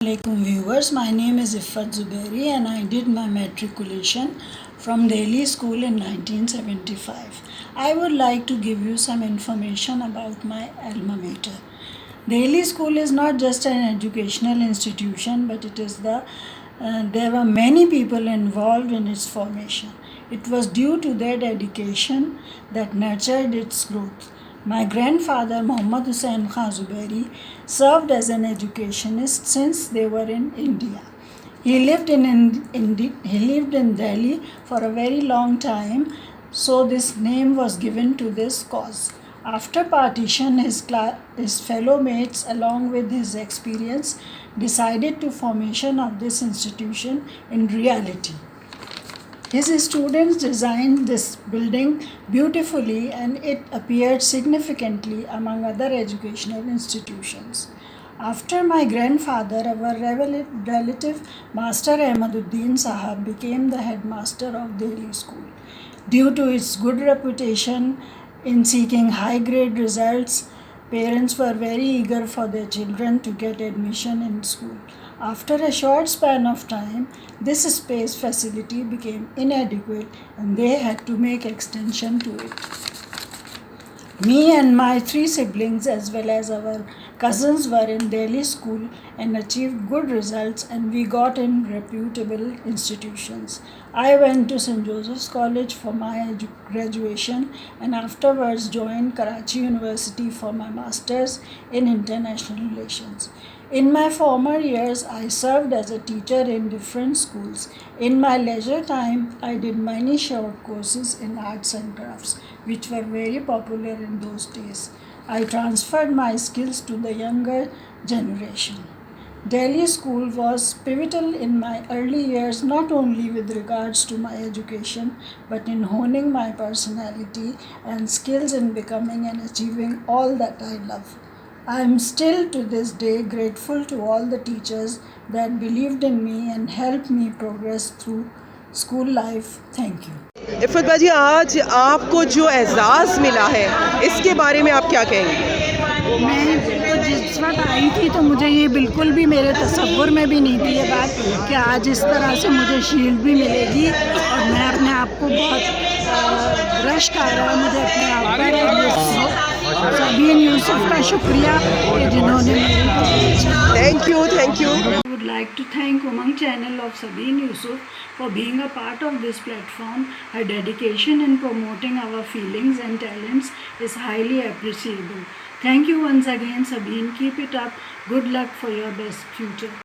Assalamualaikum viewers, my name is Iffat Zubairi and I did my matriculation from Delhi School in 1975. I would like to give you some information about my alma mater. Delhi School is not just an educational institution, but there were many people involved in its formation. It was due to their dedication that nurtured its growth. My grandfather Muhammad Hussain Khan Zubairi served as an educationist since they were in India. He lived in Delhi for a very long time, so this name was given to this cause. After partition, his fellow mates, along with his experience, decided to formation of this institution in reality. His students designed this building beautifully and it appeared significantly among other educational institutions. After my grandfather, our relative Master Ahmaduddin Sahab became the headmaster of Delhi School. Due to its good reputation in seeking high grade results, parents were very eager for their children to get admission in school. After a short span of time, this space facility became inadequate and they had to make extension to it. Me and my three siblings as well as our cousins were in Delhi School and achieved good results, and we got in reputable institutions. I went to St. Joseph's College for my graduation and afterwards joined Karachi University for my masters in international relations. In my former years, I served as a teacher in different schools. In my leisure time, I did many short courses in arts and crafts, which were very popular in those days. I transferred my skills to the younger generation. Delhi School was pivotal in my early years, not only with regards to my education, but in honing my personality and skills in becoming and achieving all that I love. I am still to this day grateful to all the teachers that believed in me and helped me progress through school life. Thank you. Iffat बाजी, आज आपको जो एजाज़ मिला है इसके बारे में आप क्या कहेंगे? मैं तो जिस वक्त आई थी तो मुझे ये बिल्कुल भी मेरे तसव्वुर में भी नहीं थी ये बात कि आज इस तरह से मुझे शील्ड भी मिलेगी, और मैं अपने आप को बहुत रश कर रहा हूँ मुझे अपने आप पर। सबीन यूसुफ का शुक्रिया कि जिन्होंने thank you I would like to thank Umang channel of Sabeen Yusuf for being a part of this platform. Her dedication in promoting our feelings and talents is highly appreciable. Thank you once again, Sabeen. Keep it up. Good luck for your best future.